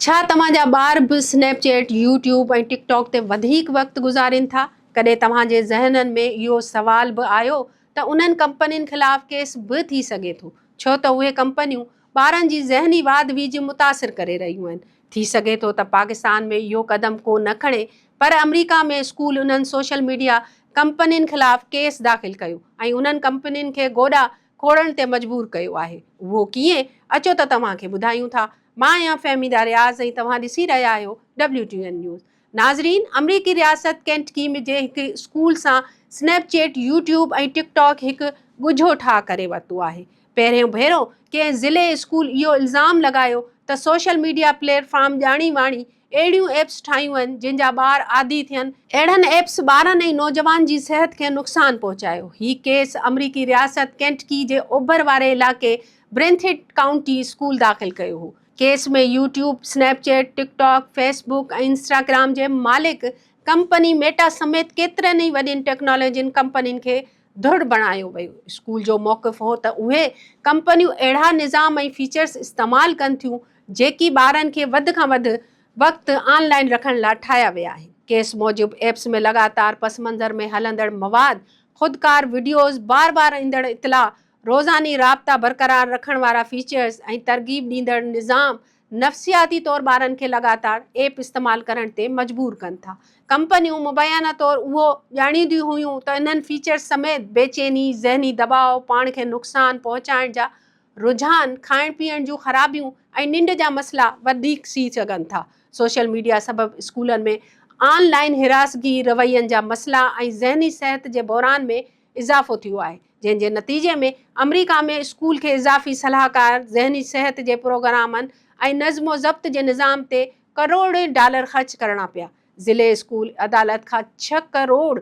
छा तव्हांजा ॿार बि स्नैपचैट, यूट्यूब ऐं टिकटॉक ते वधीक वक़्तु गुज़ारीनि था? कॾहिं तव्हांजे ज़हननि में इहो सवाल बि आयो त उन्हनि कंपनियुनि ख़िलाफ़ केस बि थी सघे थो, छो त उहे कंपनियूं ॿारनि जी ज़हनी वाधवीज मुतासिर करे रहियूं आहिनि। थी सघे थो त पाकिस्तान में इहो क़दम को न खणे, पर अमरीका में स्कूल उन्हनि सोशल मीडिया कंपनियुनि ख़िलाफ़ केस दाख़िल कयो ऐं उन्हनि कंपनियुनि खे गोॾा खोड़ण ते मजबूर कयो आहे। उहो कीअं? अचो त तव्हांखे ॿुधायूं था। मां आहियां फ़हमीदा रियाज़ ऐं तव्हां ॾिसी रहिया आहियो WTN न्यूज़। नाज़रीन, अमरीकी रियासत केंटकी जे हिकु स्कूल सां स्नैपचैट, यूट्यूब ऐं टिकटॉक हिकु ॻुझो ठाह करे वरितो आहे। पहिरियों भेरो कंहिं ज़िले स्कूल इहो इल्ज़ाम लॻायो त सोशल मीडिया प्लेटफॉर्म ॼाणी वाणी अहिड़ियूं एप्स ठाहियूं आहिनि जिन जा ॿार आदी थियनि। अहिड़नि एप्स ॿारनि ऐं नौजवान जी सिहत खे नुक़सानु पहुचायो। हीउ केस अमरीकी रियासत केंटकी जे ओभर वारे इलाइक़े ब्रेंथिट काउंटी स्कूल दाख़िल कयो हो। केस में यूट्यूब, स्नैपचैट, टिकटॉक, फेसबुक ऐं इंस्टाग्राम जे मालिक कंपनी मेटा समेत केतिरनि ई वॾियुनि टेक्नोलॉजी कंपनियुनि खे धुड़ बणायो वियो। स्कूल जो मौक़िफ़ हो त उहे कंपनियूं अहिड़ा निज़ाम ऐं फीचर्स इस्तेमालु कनि थियूं जेकी ॿारनि खे वधि खां वधि वक़्तु ऑनलाइन रखण लाइ ठाहिया विया आहिनि। केस मूजिबि एप्स में लगातार पस मंज़र में हलंदड़ मवाद, ख़ुदकार वीडियोज़, बार बार ईंदड़ इतला, रोज़ानी राब्ता बरक़रार रखण वारा फीचर्स ऐं तरगीब ॾींदड़ निज़ाम नफ़सियाती तौरु ॿारनि खे लगातार ऐप इस्तेमालु करण ते मजबूर कनि था। कंपनियूं मुबैना तौरु उहो ॼाणींदियूं हुयूं त इन्हनि फीचर्स समेत बेचैनी, ज़हनी दबाव, पाण खे नुक़सानु पहुचाइण जा रुझान, खाइण पीअण जूं ख़राबियूं ऐं निंड जा मसइला वधीक थी सघनि था। सोशल मीडिया सबबि स्कूलनि में ऑनलाइन हिरासगी, रवैयनि जा मसइला ऐं ज़हनी सिहत जे बहिरान में इज़ाफ़ो थियो आहे, जंहिंजे नतीजे में अमरीका में स्कूल खे इज़ाफ़ी सलाहकार, ज़हनी सिहत जे प्रोग्रामनि ऐं नज़्मो ज़ब्त जे निज़ाम ते $करोड़ें ख़र्च करणा पिया। ज़िले स्कूल अदालत खां $6 करोड़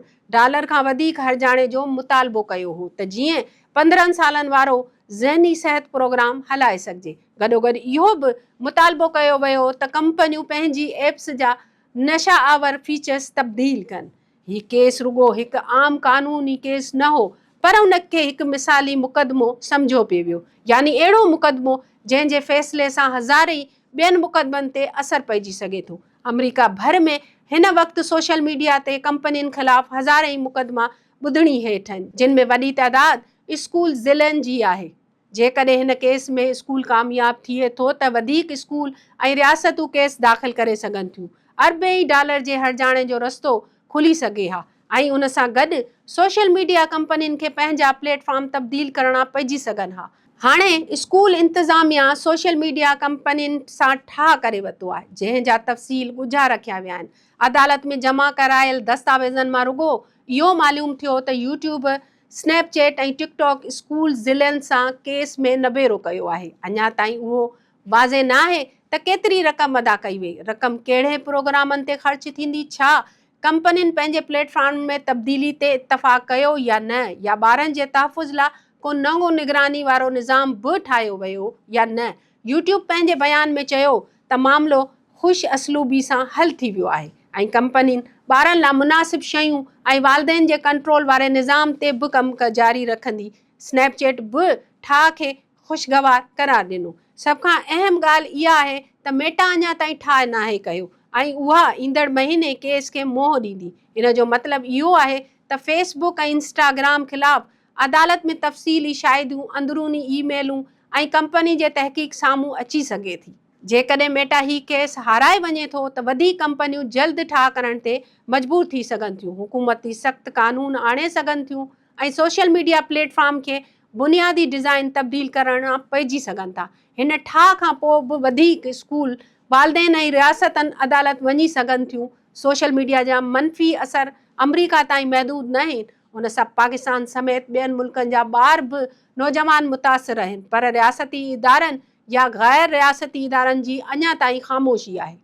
खां वधीक हर्जाणे जो मुतालबो कयो हो त जीअं 15 सालनि वारो ज़हनी सिहत प्रोग्राम हलाए सघिजे। गॾोगॾु इहो बि मुतालबो कयो वियो त कंपनियूं पंहिंजी एप्स जा नशा आवर फीचर्स तब्दील कनि। हीउ केस रुॻो हिकु आम क़ानूनी केस न हो, पर उनखे हिकु मिसाली मुक़दमो सम्झो पियो वियो, यानी अहिड़ो मुक़दमो जंहिंजे फ़ैसिले सां हज़ारे ॿियनि मुक़दमनि ते असरु पइजी सघे थो। अमरीका भर में हिन वक़्तु सोशल मीडिया ते कंपनियुनि ख़िलाफ़ हज़ारे मुक़दमा ॿुधणी हेठि आहिनि, जिन में वॾी तइदाद स्कूल ज़िलनि जी आहे। जेकॾहिं हिन केस में स्कूल कामयाब थिए थो त वधीक स्कूल ऐं रियासतूं केस दाख़िल करे सघनि थियूं। $अरबें जे हर्जाणे जो रस्तो खुली सघे हा ऐं उन सां गॾु सोशल मीडिया कंपनियुनि खे पंहिंजा प्लेटफॉर्म तब्दील करणा पइजी सघनि हा। हाणे स्कूल इंतिज़ामिया सोशल मीडिया कंपनियुनि सां ठाह करे वरितो आहे, जंहिंजा तफ़सील ॻुझा रखिया विया आहिनि। अदालत में जमा करायल दस्तावेज़नि मां रुॻो इहो मालूम थियो त यूट्यूब, स्नैपचैट ऐं टिकटॉक स्कूल ज़िलनि सां केस में न भेरो कयो आहे। अञा ताईं उहो वाज़े न आहे त केतिरी रक़म अदा कई वई, रक़म कहिड़े प्रोग्रामनि ते ख़र्च थींदी, छा कंपनियुनि पंहिंजे प्लेटफॉर्म में तब्दीली ते इतफ़ाक़ कयो या न, या ॿारनि जे तहफ़ुज़ लाइ को नओं निगरानी वारो निज़ाम बि ठाहियो वियो या न। यूट्यूब पंहिंजे बयान में चयो त मामिलो ख़ुशि असलूबी सां हल थी वियो आहे ऐं कंपनियुनि ॿारनि लाइ मुनासिब शयूं ऐं वालिदैन जे कंट्रोल वारे निज़ाम ते बि कमु जारी रखंदी। स्नैपचैट बि ठाह खे ख़ुशगवार करार ॾिनो। सभ खां अहम ॻाल्हि इहा आहे त मेटा अञा ताईं ठाह नाहे कयो ऐं उहा ईंदड़ महीने केस खे मोह ॾींदी। इन जो मतिलबु इहो आहे त फेसबुक ऐं इंस्टाग्राम ख़िलाफ़ अदालत में तफ़सीली शाहिदियूं, अंदरूनी ईमेलूं ऐं कंपनी जे तहक़ीक़ साम्हूं अची सघे थी। जेकॾहिं मेटा ही केस हाराए वञे थो त वधीक कंपनियूं जल्द ठाह करण ते मजबूर थी सघनि थियूं, हुकूमती सख़्त कानून आणे सघनि थियूं ऐं सोशल मीडिया प्लेटफॉर्म खे बुनियादी डिज़ाइन तब्दील करणा पइजी सघनि था। हिन ठाह खां पोइ बि वधीक स्कूल, वालिदैन ऐं रियासतनि अदालत वञी सघनि थियूं। सोशल मीडिया जा मनफ़ी असर अमरीका ताईं महदूद न आहिनि, उन सां पाकिस्तान समेत ॿियनि मुल्कनि जा ॿार बि नौजवान मुतासिर आहिनि, पर रियासती इदारनि या ग़ैर रियासती इदारनि जी अञा ताईं ख़ामोशी आहे।